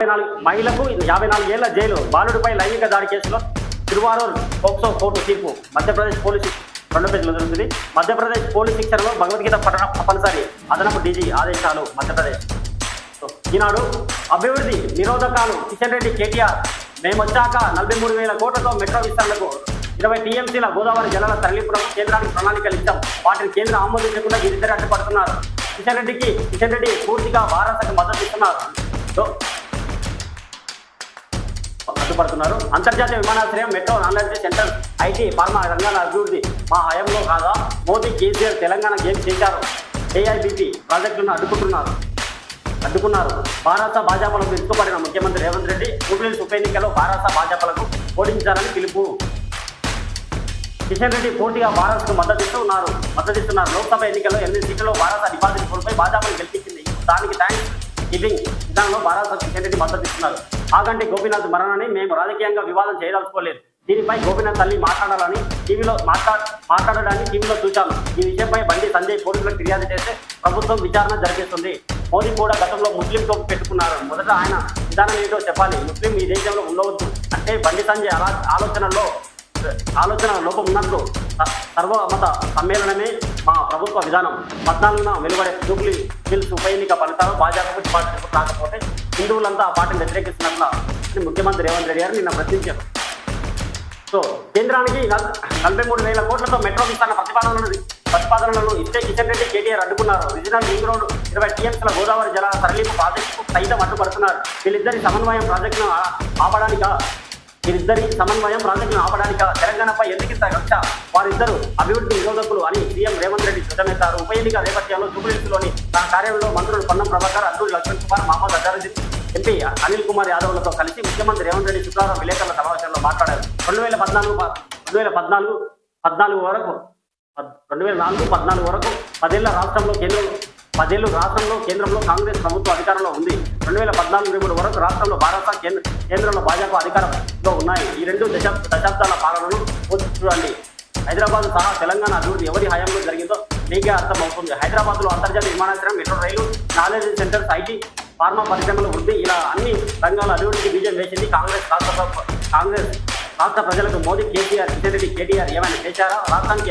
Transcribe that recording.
మహిళకు 54 ఏళ్ల జైలు, బాలుడిపై లైంగిక దాడి కేసులో తిరువారూర్ పోక్సో కోర్టు తీర్పు. మధ్యప్రదేశ్ పోలీసు 2 పేజీలు జరుగుతుంది. మధ్యప్రదేశ్ పోలీస్ శిక్షణలో భగవద్గీత పఠనం తప్పనిసరి, అదనపు డీజీ ఆదేశాలు. మధ్యప్రదేశ్ ఈనాడు అభివృద్ధి నిరోధకాలు కిషన్ రెడ్డి కేటీఆర్, మేమొచ్చాక 43,000 కోట్లతో మెట్రో విస్తరణకు 20 టీఎంసీల గోదావరి జలాల తరలింపునకు కేంద్రానికి ప్రణాళికలు ఇచ్చాం, వాటిని కేంద్రం ఆమోదించకుండా వీరిద్దరు అడ్డుపడుతున్నారు. కిషన్ రెడ్డి పూర్తిగా భారతకు మద్దతు ఇస్తున్నారు, అడ్డుపడుతున్నారు. అంతర్జాతీయ విమానాశ్రయం, metro, knowledge centre, IT, pharma రంగాల అభివృద్ధి మా హయాంలో కాదా? మోదీ, కేసీఆర్ తెలంగాణ గేమ్ చేశారు. ఏఐబీపీ ప్రాజెక్టులను అడ్డుకున్నారు. భారత భాజపాలకు ఎత్తుపడిన ముఖ్యమంత్రి రేవంత్ రెడ్డి జూబ్లీహిల్స్ ఉప ఎన్నికల్లో భారత భాజపాలకు ఓడించాలని పిలుపు. కిషన్ రెడ్డి పూర్తిగా భారత్కు మద్దతిస్తున్నారు. లోక్సభ ఎన్నికల్లో 8 సీట్లలో భారత డిపాజిట్ కోల్పోయి భాజపాను గెలిపించింది. దానికి థ్యాంక్స్ గివింగ్ విధానంలో భారత కిషన్ రెడ్డి మద్దతిస్తున్నారు. ఆగంటి గోపీనాథ్ మరణాన్ని మేము రాజకీయంగా వివాదం చేయదలుచుకోలేదు. దీనిపై గోపీనాథ్ తల్లి మాట్లాడడాన్ని టీవీలో చూశాను. ఈ విషయంపై బండి సంజయ్ పోలీసులకు ఫిర్యాదు చేస్తే ప్రభుత్వం విచారణ జరిపిస్తుంది. మోదీ కూడా గతంలో ముస్లిం టోపు పెట్టుకున్నారు. మొదట ఆయన విధానం ఏంటో చెప్పాలి. ముస్లిం ఈ దేశంలో ఉండవద్దు అంటే బండి సంజయ్ ఆలోచన లోపం ఉన్నట్లు. సర్వమత సమ్మేళనమే మా ప్రభుత్వ విధానం. 14న వెలువడే జూబ్లీహిల్స్ ఉప ఎన్నిక ఫలితాలు భాజపాకు డిపాజిట్ రాకపోతే హిందువులంతా ఆ పార్టీని వ్యతిరేకిస్తున్నట్లు ముఖ్యమంత్రి రేవంత్ రెడ్డి గారు నిన్న ప్రశ్నించారు. సో కేంద్రానికి 43,000 కోట్లతో మెట్రో విస్తరణ ప్రతిపాదనలను ఇస్తే కిషన్ రెడ్డి, కేటీఆర్ అడ్డుకున్నారు. రీజనల్ రింగ్ రోడ్ 20 టీఎంసీల గోదావరి జలాల తరలింపు ప్రాజెక్టుకు సైతం అడ్డుపడుతున్నారు. వీరిద్దరి సమన్వయం ప్రాజెక్టును ఆపడానిక తెలంగాణపై ఎందుకింత కక్ష? వారిద్దరూ అభివృద్ధి నిరోధకులు అని సీఎం రేవంత్ రెడ్డి ధ్వజమెత్తారు. ఉప ఎన్నిక నేపథ్యంలో జూబ్లీహిల్స్లోని తన కార్యాలయంలో మంత్రులు పొన్నం ప్రభాకర్, అల్లూరి లక్ష్మణ్ కుమార్, మహమ్మద్ అజారుద్దీన్, ఎంపీ అనిల్ కుమార్ యాదవ్లతో కలిసి ముఖ్యమంత్రి రేవంత్ రెడ్డి శుక్రవారం విలేకరుల సమావేశంలో మాట్లాడారు. 2014 వరకు 10 రాష్ట్రంలో కేంద్రంలో కాంగ్రెస్ ప్రభుత్వం అధికారంలో ఉంది. 2014 వరకు రాష్ట్రంలో భారత కేంద్రంలో భాజపా అధికారంలో ఉన్నాయి. ఈ 2 దశాబ్దాల పాలనను చూడండి. హైదరాబాద్ సహా తెలంగాణ అభివృద్ధి ఎవరి హయాంలో జరిగిందో మీకే అర్థమవుతుంది. హైదరాబాద్లో అంతర్జాతీయ విమానాశ్రయం, metro rail, knowledge centres, IT, pharma పరిశ్రమల వృద్ధి, ఇలా అన్ని రంగాల అభివృద్ధికి బీజం వేసింది కాంగ్రెస్ రాష్ట్ర ప్రజలకు. మోదీ, కేసీఆర్, కిషన్ రెడ్డి, కేటీఆర్ ఏమైనా చేశారా? రాష్ట్రానికి